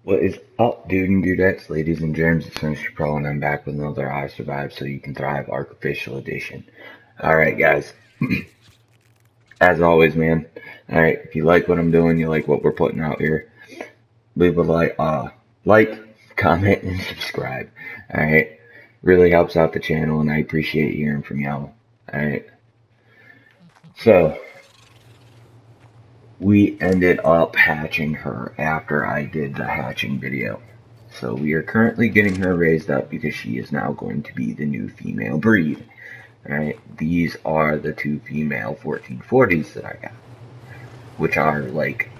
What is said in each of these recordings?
What is up, dude and dudettes, ladies and germs? It's Mr. Pro, and I'm back with another I Survive So You Can Thrive Artificial Edition. Alright, guys. As always, man. Alright, if you like what I'm doing, you like what we're putting out here, leave a like, comment, and subscribe. Alright? Really helps out the channel, and I appreciate hearing from y'all. Alright? So, we ended up hatching her after I did the hatching video. So we are currently getting her raised up because she is now going to be the new female breed. Alright, these are the two female 1440s that I got, which are like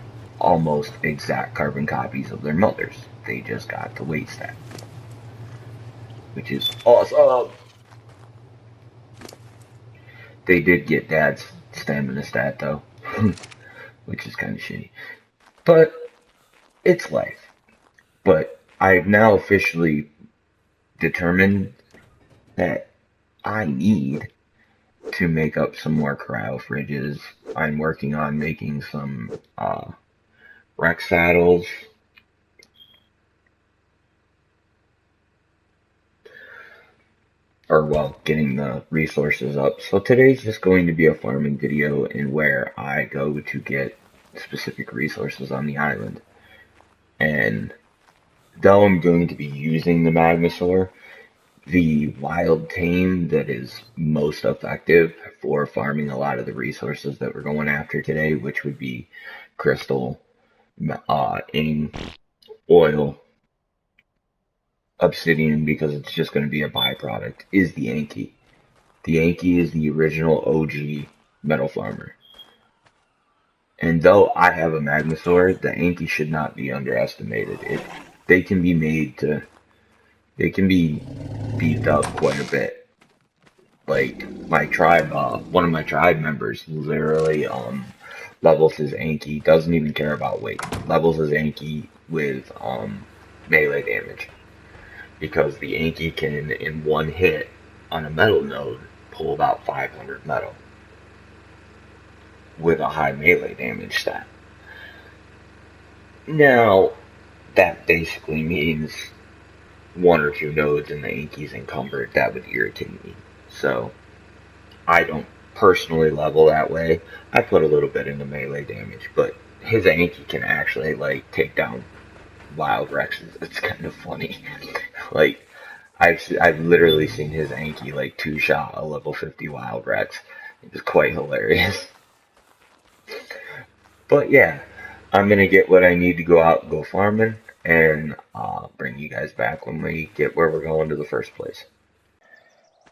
almost exact carbon copies of their mothers. They just got the weight stat, which is awesome. They did get dad's stamina stat though, which is kind of shitty. But it's life. But I've now officially determined that I need to make up some more cryo fridges. I'm working on making some Rex saddles. Or, well, getting the resources up. So today's just going to be a farming video in where I go to get specific resources on the island. And though I'm going to be using the Magmasaur, the wild tame that is most effective for farming a lot of the resources that we're going after today, which would be crystal, ing, oil, obsidian, because it's just going to be a byproduct, is the Anki. The Anki is the original OG metal farmer. And though I have a Magmasaur, the Anki should not be underestimated. They can be made to... They can be beefed up quite a bit. Like, my tribe, one of my tribe members literally, levels his Anki, doesn't even care about weight, levels his Anki with, melee damage. Because the Anki can, in one hit, on a metal node, pull about 500 metal. With a high melee damage stat. Now, that basically means one or two nodes and the Anki's encumbered. That would irritate me. So, I don't personally level that way. I put a little bit into melee damage, but his Anki can actually, like, take down wild Rexes. It's kind of funny. Like, I've literally seen his Anki, like, two-shot a level 50 wild Rex. It was quite hilarious. But yeah, I'm gonna get what I need to go out and go farming, and bring you guys back when we get where we're going to the first place.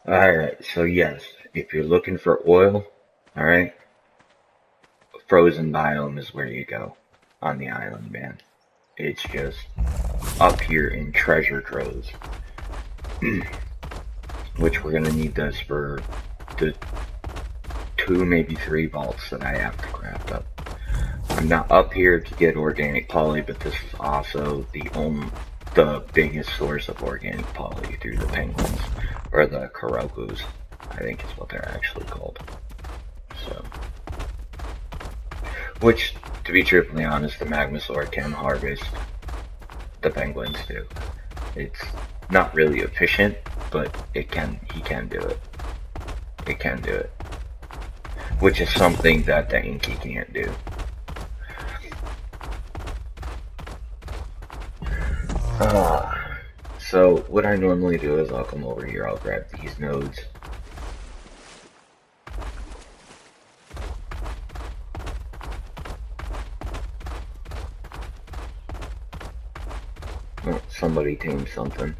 Alright, so yes, if you're looking for oil, alright, frozen biome is where you go on the island, man. It's just up here in treasure troves. Which we're gonna need this for the 2, maybe 3 vaults that I have to craft up. I'm not up here to get organic poly, but this is also the biggest source of organic poly through the penguins, or the Kurokus, I think is what they're actually called. So, which, to be truthfully honest, the Magmasaur can harvest the penguins too. It's not really efficient, but he can do it. It can do it. Which is something that the Anki can't do. So what I normally do is I'll come over here, I'll grab these nodes. Oh, somebody tamed something.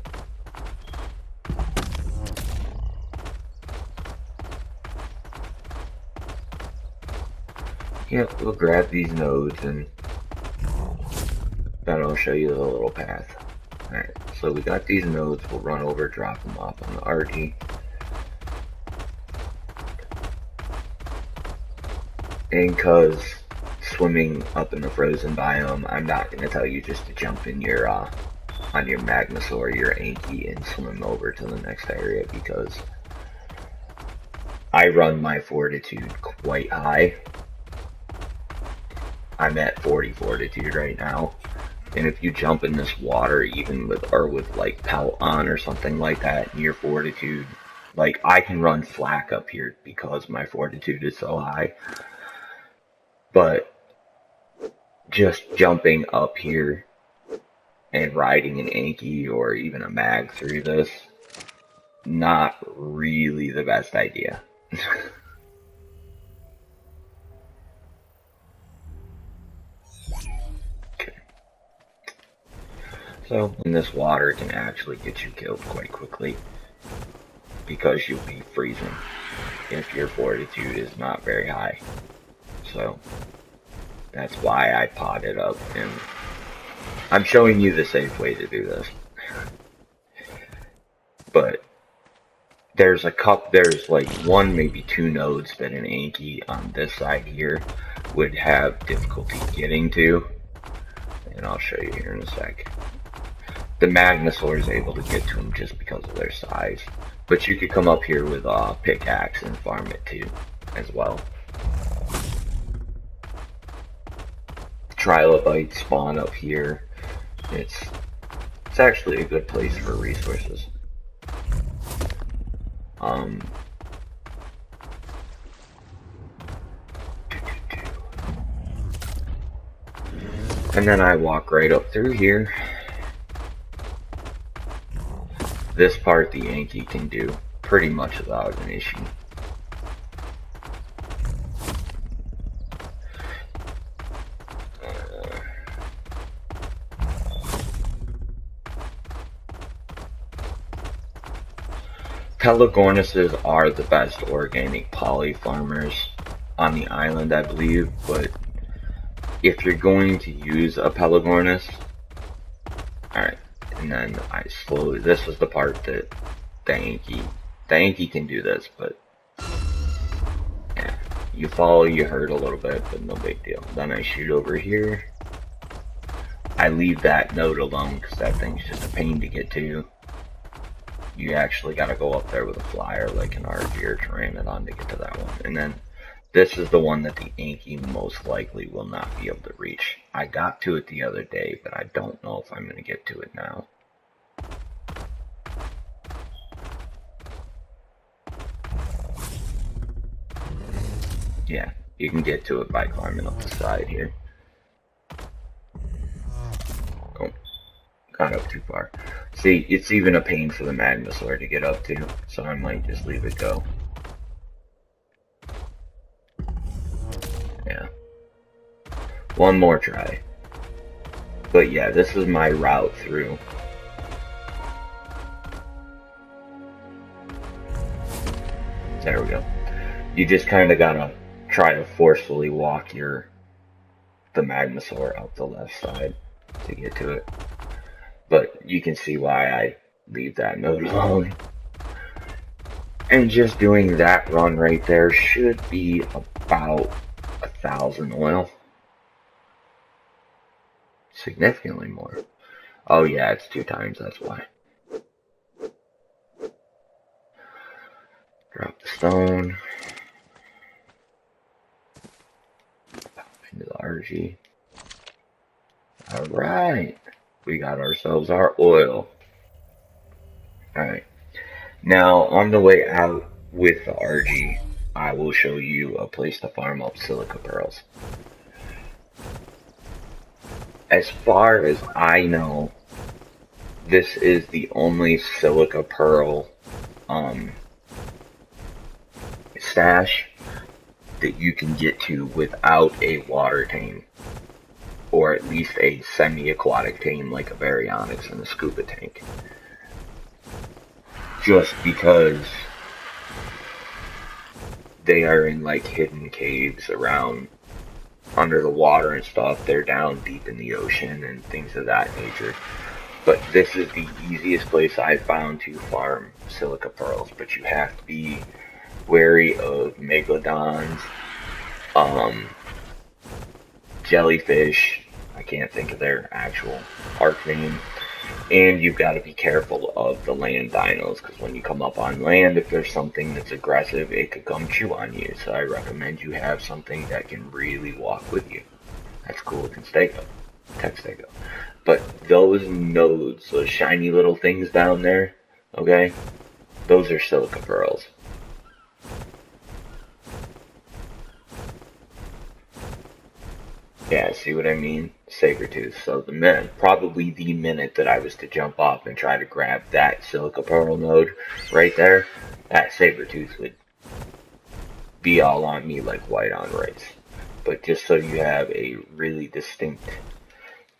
Yep, we'll grab these nodes and then I'll show you the little path. Alright, so we got these nodes, we'll run over, drop them off on the RD. And cause swimming up in the frozen biome, I'm not going to tell you just to jump in your, on your Magmasaur, your Anki, and swim over to the next area, because I run my fortitude quite high. I'm at 40 fortitude right now. And if you jump in this water, even with like pelt on or something like that, and your fortitude, like I can run flak up here because my fortitude is so high. But just jumping up here and riding an Anki or even a mag through this, not really the best idea. Okay. So, in this water can actually get you killed quite quickly because you'll be freezing if your fortitude is not very high. So, that's why I potted up, and I'm showing you the safe way to do this. But there's like one, maybe two nodes that an Anki on this side here would have difficulty getting to, and I'll show you here in a sec. The Magnosaur is able to get to them just because of their size, but you could come up here with a pickaxe and farm it too, as well. Trilobites spawn up here. It's actually a good place for resources. And then I walk right up through here. This part the Anki can do pretty much without an issue. Pelagornises are the best organic poly farmers on the island, I believe, but if you're going to use a Pelagornis, alright, and then this is the part that the Anki can do this, but yeah, you fall, you hurt a little bit, but no big deal. Then I shoot over here. I leave that node alone because that thing's just a pain to get to. You actually got to go up there with a flyer like an RG or Pteranodon to get to that one. And then this is the one that the Anki most likely will not be able to reach. I got to it the other day, but I don't know if I'm going to get to it now. Yeah, you can get to it by climbing up the side here. Oh, got up too far. See, it's even a pain for the Magnosaur to get up to, so I might just leave it go. Yeah. One more try. But yeah, this is my route through. There we go. You just kind of gotta try to forcefully walk the Magnosaur out the left side to get to it. But you can see why I leave that node alone. And just doing that run right there should be about 1,000 oil. Significantly more. Oh yeah, it's 2 times, that's why. Drop the stone. Pop into the RG. Alright. We got ourselves our oil. Alright. Now, on the way out with the RG, I will show you a place to farm up Silica Pearls. As far as I know, this is the only Silica Pearl stash that you can get to without a water tame. Or at least a semi-aquatic tame like a Baryonyx and a scuba tank. Just because they are in like hidden caves around under the water and stuff. They're down deep in the ocean and things of that nature. But this is the easiest place I've found to farm Silica Pearls, but you have to be wary of megalodons, jellyfish, I can't think of their actual arc name, and you've got to be careful of the land dinos, because when you come up on land, if there's something that's aggressive, it could come chew on you. So I recommend you have something that can really walk with you. That's cool, it can stego, tech stego. those nodes, those shiny little things down there, okay, those are silica pearls. Yeah, see what I mean? Saber-tooth. So probably the minute that I was to jump off and try to grab that silica pearl node right there, that saber-tooth would be all on me like white on rice. But just so you have a really distinct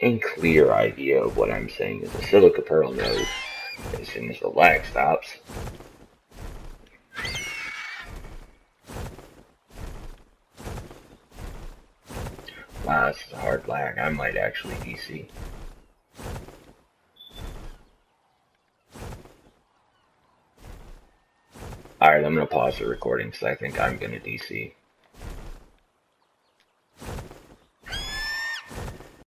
and clear idea of what I'm saying is a silica pearl node, as soon as the lag stops, wow, this is a hard lag. I might actually DC. Alright, I'm going to pause the recording because I think I'm going to DC.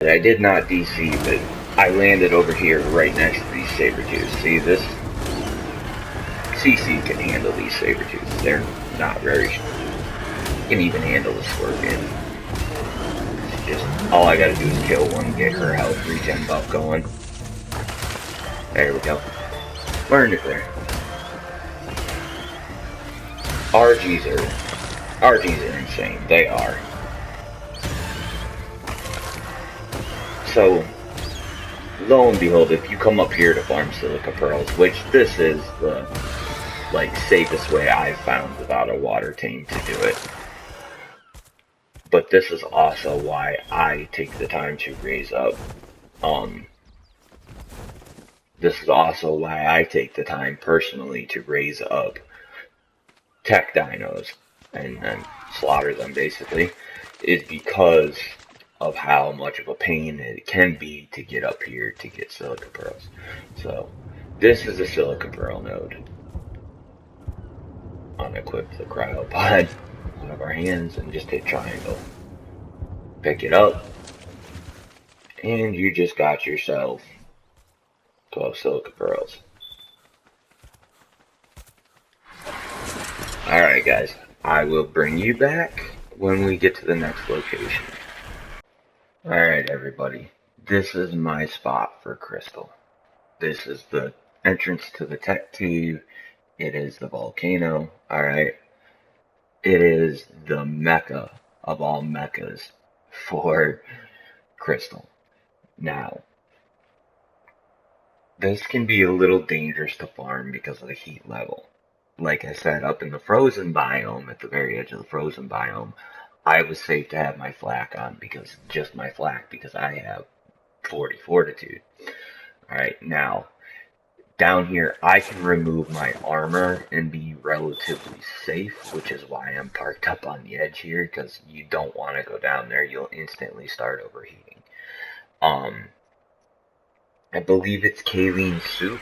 I did not DC, but I landed over here right next to these saber-tooths. See this? CC can handle these saber-tooths. They're not very... You can even handle the scorpion. It's just, all I gotta do is kill one, get her health regen buff going. There we go. Learned it there. RGs are insane. They are. So, lo and behold, if you come up here to farm silica pearls, which this is the safest way I've found without a water tank to do it. But this is also why I take the time to raise up. This is also why I take the time personally to raise up tech dinos and slaughter them basically, is because of how much of a pain it can be to get up here to get silica pearls. So this is a silica pearl node. Unequip the cryopod out of our hands and just hit triangle. Pick it up, and you just got yourself 12 silica pearls. Alright guys, I will bring you back when we get to the next location. Alright everybody, this is my spot for crystal. This is the entrance to the tech tube. It is the volcano, alright? It is the mecca of all meccas for crystal. Now, this can be a little dangerous to farm because of the heat level. Like I said, up in the frozen biome, at the very edge of the frozen biome, I was safe to have my flak on, because I have 40 fortitude. Alright, now, down here, I can remove my armor and be relatively safe, which is why I'm parked up on the edge here, because you don't want to go down there, you'll instantly start overheating. I believe it's kaolin soup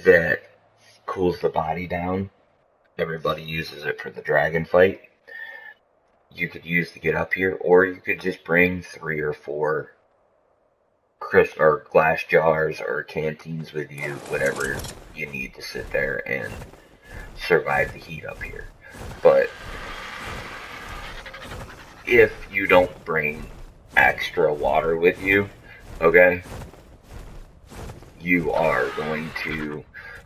that cools the body down. Everybody uses it for the dragon fight. You could use to get up here, or you could just bring 3 or 4 glass jars or canteens with you, whatever you need to sit there and survive the heat up here. But if you don't bring extra water with you, okay, you are going to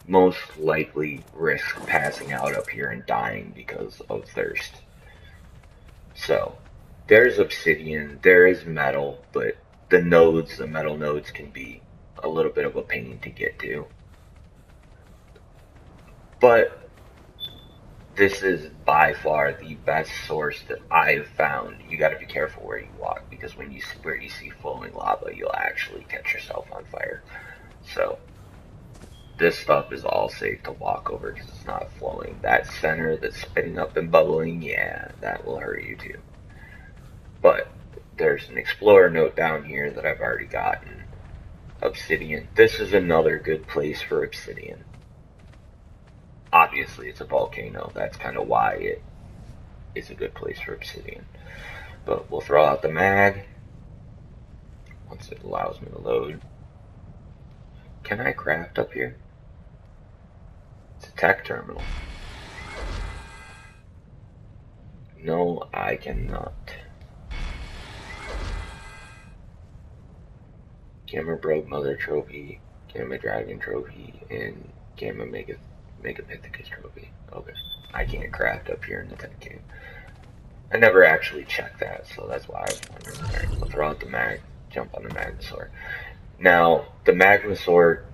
most likely risk passing out up here and dying because of thirst. So, there's obsidian, there is metal, but the metal nodes can be a little bit of a pain to get to. But this is by far the best source that I've found. You gotta be careful where you walk, because where you see flowing lava, you'll actually catch yourself on fire. So, this stuff is all safe to walk over because it's not flowing. That center that's spitting up and bubbling, yeah, that will hurt you too. But there's an explorer note down here that I've already gotten. Obsidian. This is another good place for obsidian. Obviously, it's a volcano. That's kind of why it's a good place for obsidian. But we'll throw out the mag once it allows me to load. Can I craft up here? It's a tech terminal. No, I cannot. Gamma Brogue Mother Trophy, Gamma Dragon Trophy, and Gamma Megapithecus Trophy. Okay. I can't craft up here in the 10K. I never actually checked that, so that's why I was wondering. Alright, I'll throw out the mag, jump on the Magmasaur. Now, the Magmasaur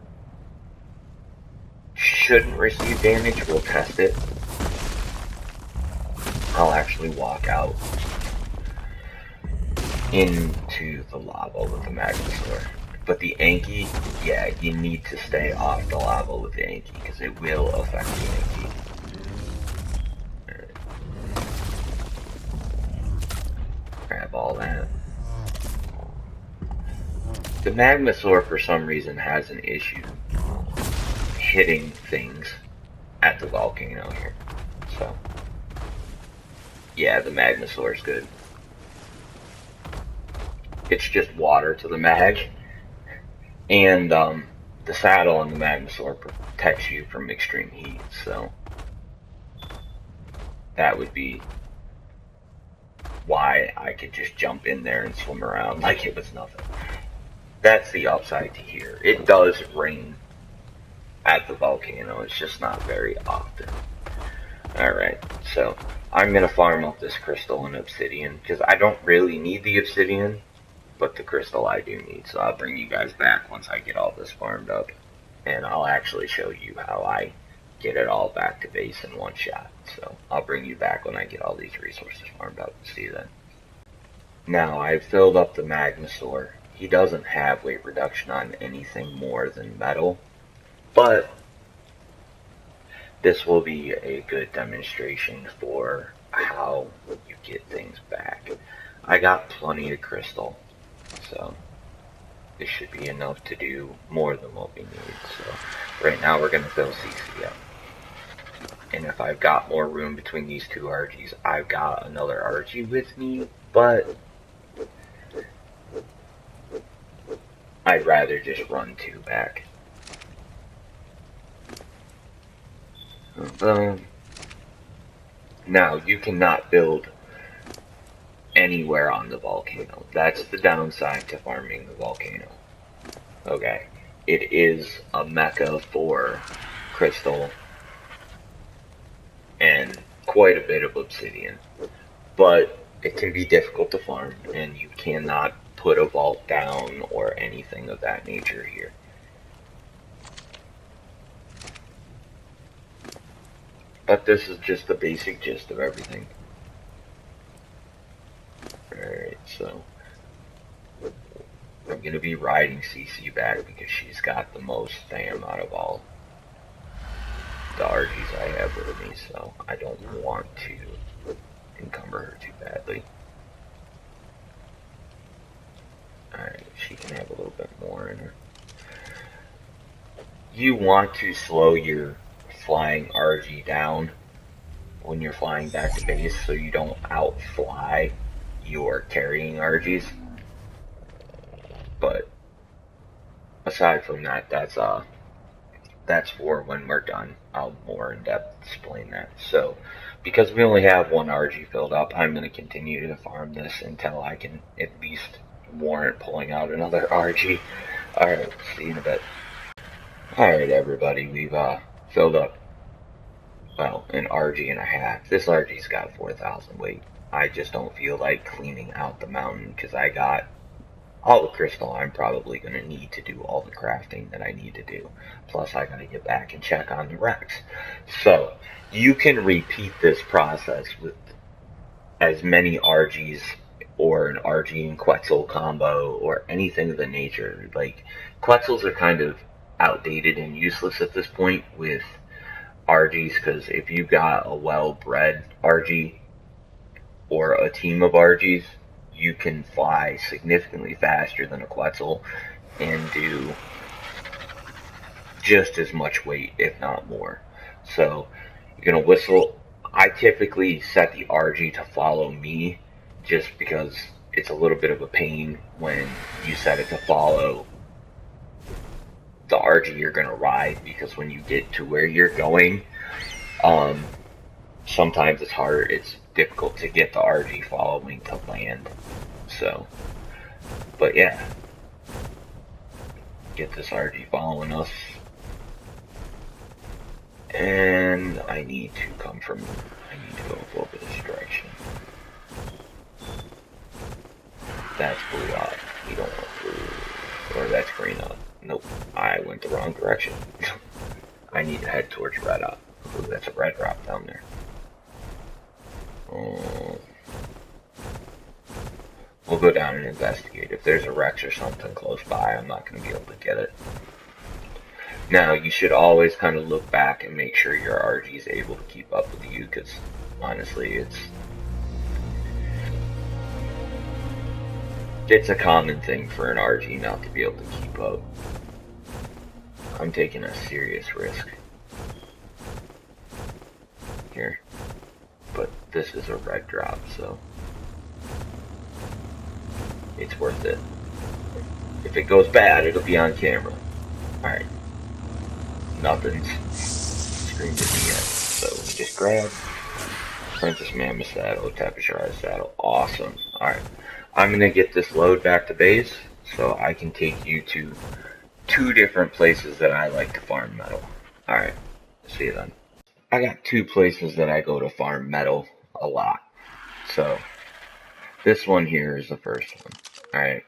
shouldn't receive damage. We'll test it. I'll actually walk out into the lava with the Magmasaur. But the Anki, yeah, you need to stay off the lava with the Anki, because it will affect the Anki. Alright. Grab all that. The Magmasaur, for some reason, has an issue hitting things at the volcano here. So, yeah, the Magmasaur is good. It's just water to the mag. And the saddle on the Magmasaur protects you from extreme heat, so that would be why I could just jump in there and swim around like it was nothing. That's the upside to here. It does rain at the volcano, it's just not very often. Alright, so I'm going to farm up this crystal and obsidian, because I don't really need the obsidian, but the crystal I do need, so I'll bring you guys back once I get all this farmed up, and I'll actually show you how I get it all back to base in one shot. So I'll bring you back when I get all these resources farmed up. See you then. Now I've filled up the Magmasaur. He doesn't have weight reduction on anything more than metal, but this will be a good demonstration for how you get things back. I got plenty of crystal, so this should be enough to do more than what we need. So right now we're going to fill CC up. And if I've got more room between these two RGs, I've got another RG with me, but I'd rather just run two back. Now, you cannot build anywhere on the volcano. That's the downside to farming the volcano. Okay, it is a mecca for crystal and quite a bit of obsidian, but it can be difficult to farm, and you cannot put a vault down or anything of that nature here. But this is just the basic gist of everything. Alright, so I'm going to be riding CC back because she's got the most fam out of all the RGs I have with me, so I don't want to encumber her too badly. Alright, she can have a little bit more in her. You want to slow your flying RG down when you're flying back to base so you don't outfly your carrying RGs. But aside from that, that's for when we're done. I'll more in depth explain that. So because we only have one RG filled up, I'm going to continue to farm this until I can at least warrant pulling out another RG. Alright, see you in a bit. Alright everybody, we've filled up, well, an RG and a half. This RG's got 4,000 weight. I just don't feel like cleaning out the mountain because I got all the crystal I'm probably going to need to do all the crafting that I need to do. Plus I got to get back and check on the Rex. So you can repeat this process with as many RGs or an RG and Quetzal combo or anything of the nature. Like, Quetzals are kind of outdated and useless at this point with RGs, because if you got a well-bred RG or a team of RGs, you can fly significantly faster than a Quetzal and do just as much weight, if not more. So you're going to whistle. I typically set the RG to follow me just because it's a little bit of a pain when you set it to follow the RG you're going to ride, because when you get to where you're going, sometimes it's difficult to get the RG following to land. So, but yeah, get this RG following us. And I need to go over this direction. That's blue odd. We don't want blue. Or that's green odd. Nope. I went the wrong direction. I need to head towards red odd. Ooh, that's a red drop down there. We'll go down and investigate. If there's a Rex or something close by, I'm not going to be able to get it. Now, you should always kind of look back and make sure your RG is able to keep up with you, because honestly, it's a common thing for an RG not to be able to keep up. I'm taking a serious risk here, but this is a red drop, so it's worth it. If it goes bad, it'll be on camera. Alright. Nothing's screamed at me yet. So we just grab Princess Mammoth saddle, Tapestry saddle. Awesome. Alright. I'm gonna get this load back to base so I can take you to 2 different places that I like to farm metal. Alright. See you then. I got 2 places that I go to farm metal a lot. So this one here is the first one. Alright,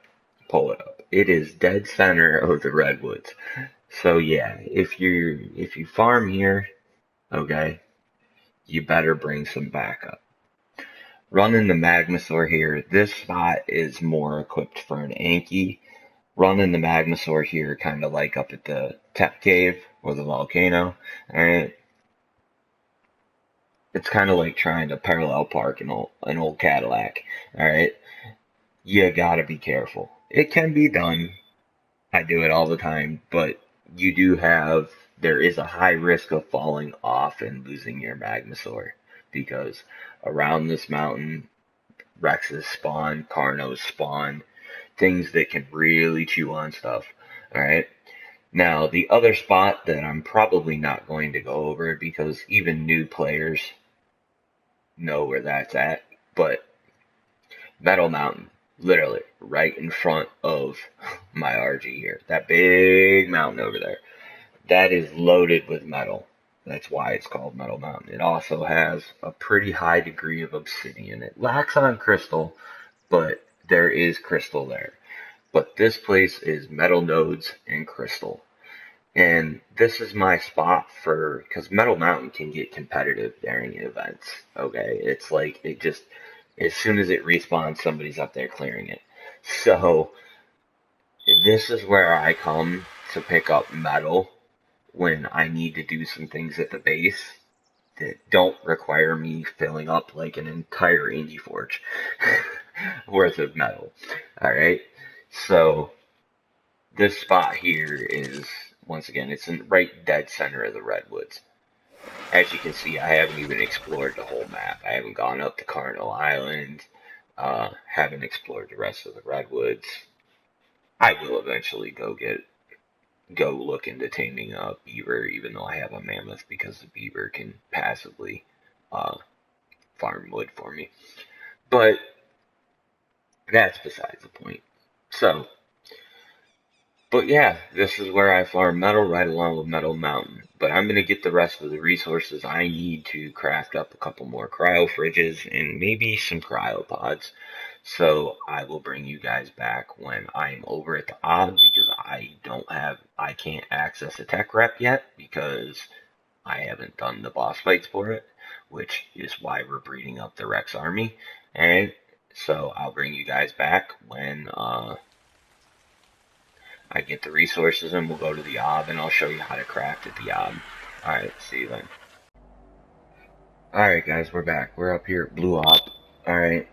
pull it up. It is dead center of the redwoods. So yeah, if you farm here, okay, you better bring some backup. Running the Magmasaur here, this spot is more equipped for an Anki. Running the Magmasaur here, kind of like up at the Tep Cave or the volcano. Alright, it's kind of like trying to parallel park an old Cadillac. Alright, you gotta be careful. It can be done. I do it all the time, but there is a high risk of falling off and losing your Magmasaur, because around this mountain, Rexes spawn, Carnos spawn, things that can really chew on stuff. Alright? Now, the other spot that I'm probably not going to go over, because even new players know where that's at, but Metal Mountain, literally right in front of my RG here, that big mountain over there, that is loaded with metal. That's why it's called Metal Mountain. It also has a pretty high degree of obsidian. It lacks on crystal, but there is crystal there. But this place is metal nodes and crystal. And this is my spot because Metal Mountain can get competitive during events, okay? It's like, as soon as it respawns, somebody's up there clearing it. So, this is where I come to pick up metal when I need to do some things at the base that don't require me filling up like an entire Indie Forge worth of metal. Alright? So, this spot here is, once again, it's in right dead center of the redwoods. As you can see, I haven't even explored the whole map. I haven't gone up to Carno Island, haven't explored the rest of the redwoods. I will eventually go look into taming a beaver, even though I have a mammoth, because the beaver can passively farm wood for me. But that's besides the point. So, but yeah, this is where I farm metal, right along with Metal Mountain. But I'm going to get the rest of the resources I need to craft up a couple more cryo fridges and maybe some cryopods. So I will bring you guys back when I'm over at the Ob, because I can't access a tech rep yet because I haven't done the boss fights for it, which is why we're breeding up the Rex army. And so I'll bring you guys back when I get the resources, and we'll go to the Ob, and I'll show you how to craft at the Ob. Alright, see you then. Alright guys, we're back. We're up here at Blue Ob. Alright.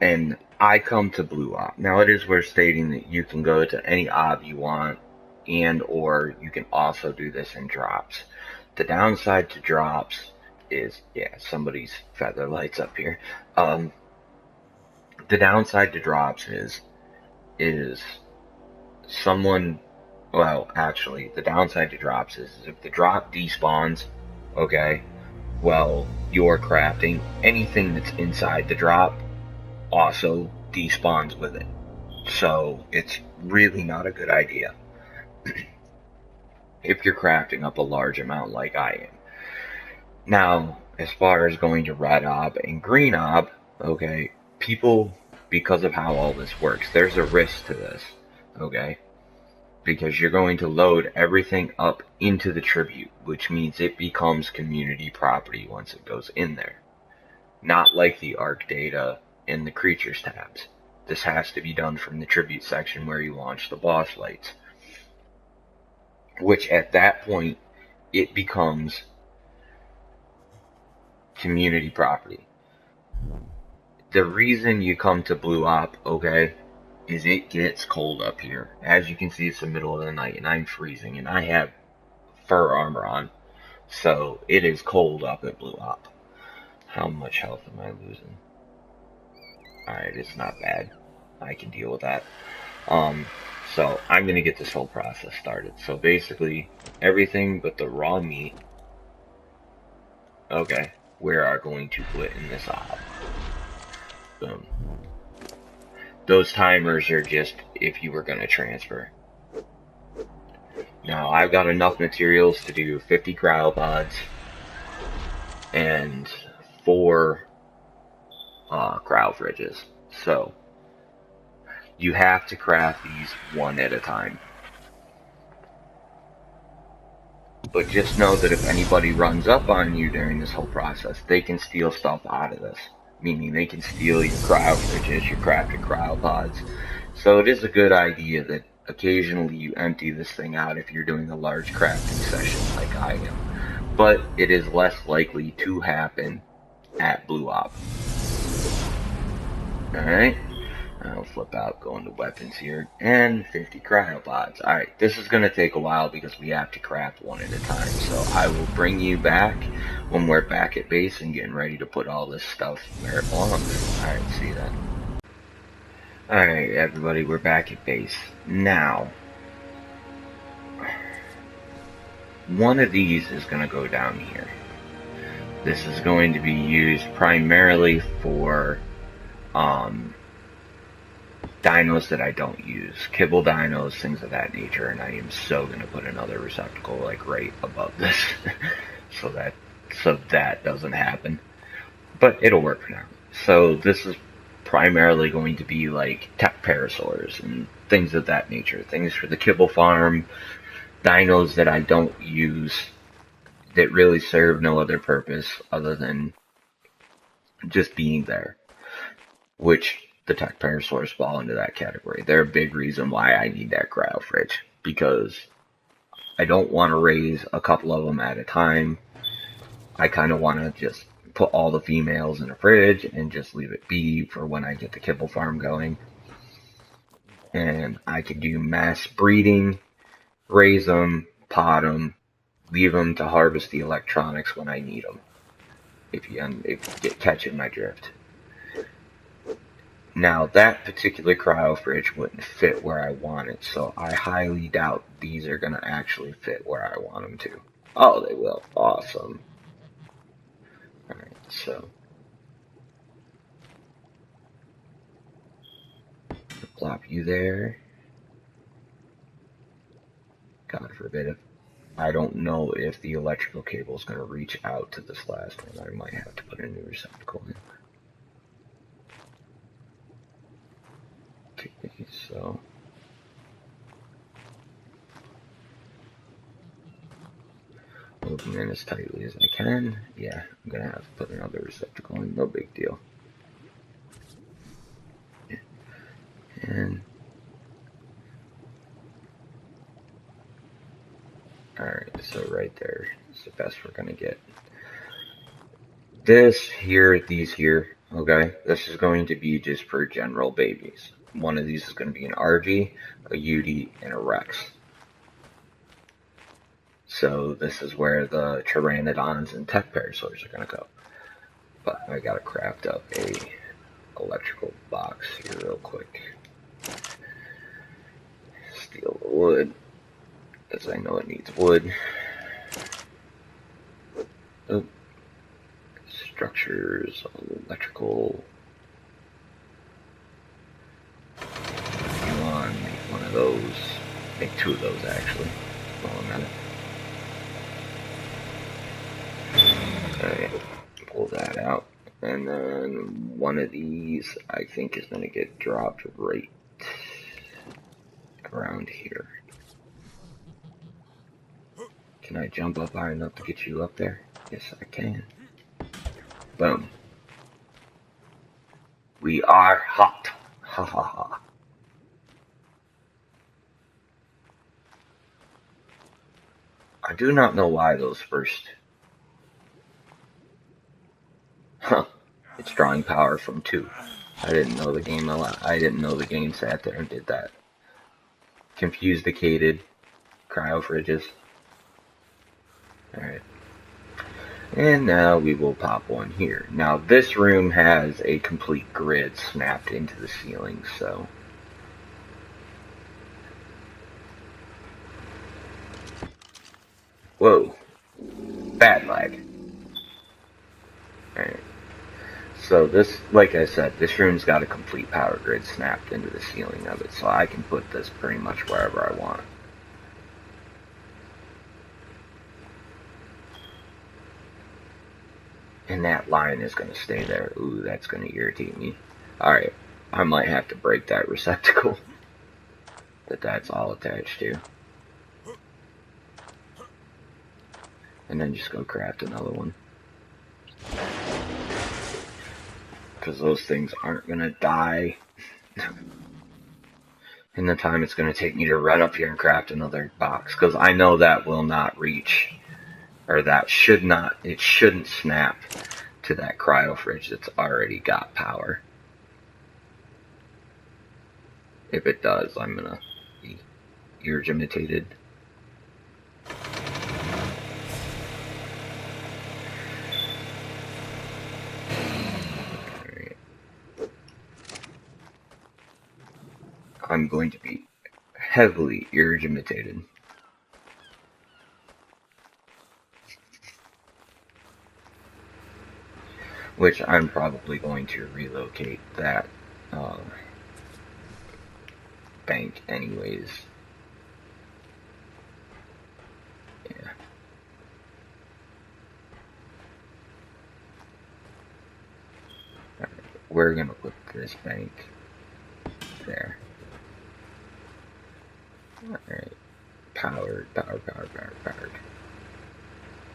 And I come to Blue Ob. Now it is worth stating that you can go to any Ob you want, and or you can also do this in drops. The downside to drops is, yeah, somebody's feather lights up here. The downside to drops is the downside to drops is if the drop despawns, okay, well, you're crafting, anything that's inside the drop also despawns with it. So it's really not a good idea. if you're crafting up a large amount like I am. Now, as far as going to red ob and green ob, okay, people, because of how all this works, there's a risk to this, okay? Because you're going to load everything up into the tribute, which means it becomes community property once it goes in there. Not like the arc data in the creatures tabs. This has to be done from the tribute section where you launch the boss lights. Which at that point, it becomes community property. The reason you come to Blue Op, okay, is it gets cold up here. As you can see, it's the middle of the night and I'm freezing and I have fur armor on. So it is cold up at Blue Op. How much health am I losing? Alright, it's not bad. I can deal with that. So I'm going to get this whole process started. So basically, everything but the raw meat, okay, we are going to put in this op. Boom. Those timers are just if you were going to transfer. Now, I've got enough materials to do 50 cryopods and 4 cryo fridges. So, you have to craft these one at a time. But just know that if anybody runs up on you during this whole process, they can steal stuff out of this. Meaning they can steal your cryo fridges, your crafted cryopods. So it is a good idea that occasionally you empty this thing out if you're doing a large crafting session like I am. But it is less likely to happen at Blue Op. Alright? I'll flip out, go into weapons here, and 50 cryopods. Alright, this is going to take a while because we have to craft one at a time, so I will bring you back when we're back at base and getting ready to put all this stuff where it belongs. Alright, see you then. Alright, everybody, we're back at base. Now, one of these is going to go down here. This is going to be used primarily for, dinos that I don't use, kibble dinos, things of that nature, and I am so going to put another receptacle like right above this so that doesn't happen, but it'll work for now. So this is primarily going to be like tech parasaurs and things of that nature, things for the kibble farm, dinos that I don't use that really serve no other purpose other than just being there, which the tech parasaurs fall into that category. They're a big reason why I need that cryo fridge, because I don't want to raise a couple of them at a time. I kind of want to just put all the females in a fridge and just leave it be for when I get the kibble farm going. And I can do mass breeding, raise them, pot them, leave them to harvest the electronics when I need them. If you get catching my drift. Now, that particular cryo fridge wouldn't fit where I want it, so I highly doubt these are going to actually fit where I want them to. Oh, they will. Awesome. Alright, so plop you there. God forbid, if I don't know if the electrical cable is going to reach out to this last one. I might have to put a new receptacle in. Okay, so open in as tightly as I can. Yeah, I'm gonna have to put another receptacle in, no big deal. And alright, so right there is the best we're gonna get. This here, these here, okay, this is going to be just for general babies. One of these is going to be an RG, a UD, and a Rex. So this is where the Pteranodons and tech parasaurs are going to go. But I gotta craft up a electrical box here real quick. Steal the wood, because I know it needs wood. Oh. Structures, electrical. Come on, make one of those. Make 2 of those actually. While I'm at it. Alright, pull that out. And then one of these I think is going to get dropped right around here. Can I jump up high enough to get you up there? Yes, I can. Boom. We are hot. Ha ha ha. I do not know why those first... Huh. It's drawing power from 2. I didn't know the game I didn't know the game sat there and did that. Confused-icated cryo fridges. Alright. And now we will pop one here. Now this room has a complete grid snapped into the ceiling, so... Whoa. Bad lag. Alright. So this, like I said, this room's got a complete power grid snapped into the ceiling of it, so I can put this pretty much wherever I want. And that line is going to stay there. Ooh, that's going to irritate me. Alright, I might have to break that receptacle that's all attached to. And then just go craft another one. Because those things aren't going to die in the time it's going to take me to run up here and craft another box. Because I know that will not reach, or that should not, it shouldn't snap to that cryo fridge that's already got power. If it does, I'm going to be irritated. I'm going to be heavily irritated. Which I'm probably going to relocate that bank anyways. Yeah. Alright, we're gonna put this bank there. Alright. Powered.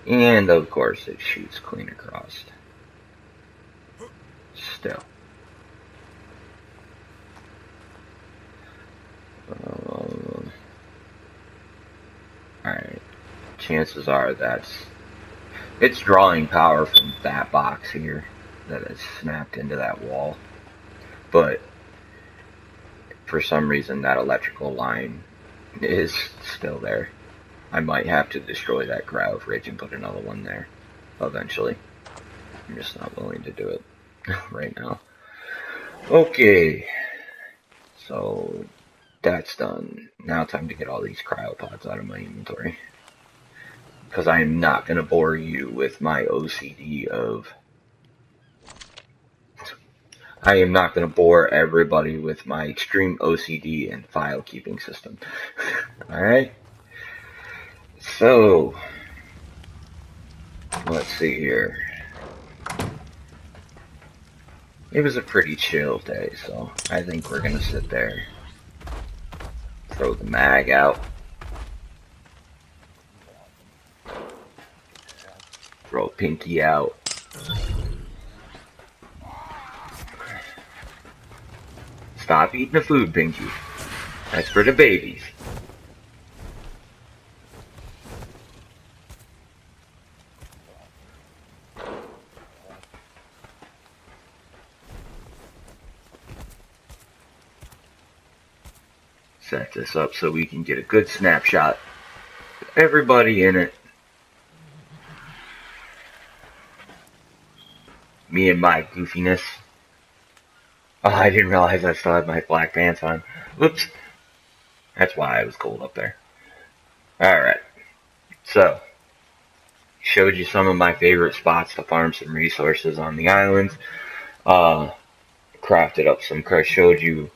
And of course it shoots clean across. Still. Alright. Chances are it's drawing power from that box here that is snapped into that wall. But for some reason that electrical line is still there. I might have to destroy that cryo fridge and put another one there eventually. I'm just not willing to do it right now. Okay, so that's done. Now time to get all these cryopods out of my inventory. Because I am not going to bore you with my OCD of... I am not going to bore everybody with my extreme OCD and file keeping system. Alright? So, let's see here. It was a pretty chill day, so I think we're going to sit there. Throw the mag out. Throw Pinky out. Stop eating the food, Pinky. That's for the babies. Set this up so we can get a good snapshot of everybody in it. Me and my goofiness. Oh, I didn't realize I still had my black pants on. Whoops. That's why I was cold up there. Alright. So, showed you some of my favorite spots to farm some resources on the island. Crafted up some, showed you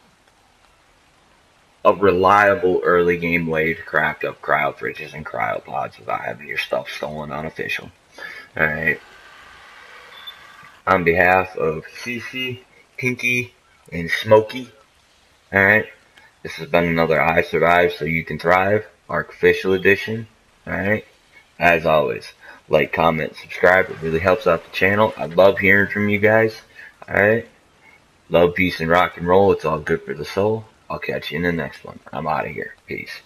a reliable early game way to craft up cryo fridges and cryopods without having your stuff stolen unofficial. Alright. On behalf of Cece, Pinky, and Smokey, alright, this has been another I Survive So You Can Thrive, ARC Official Edition. Alright, as always, like, comment, subscribe, it really helps out the channel. I love hearing from you guys. Alright, love, peace, and rock and roll. It's all good for the soul. I'll catch you in the next one. I'm out of here. Peace.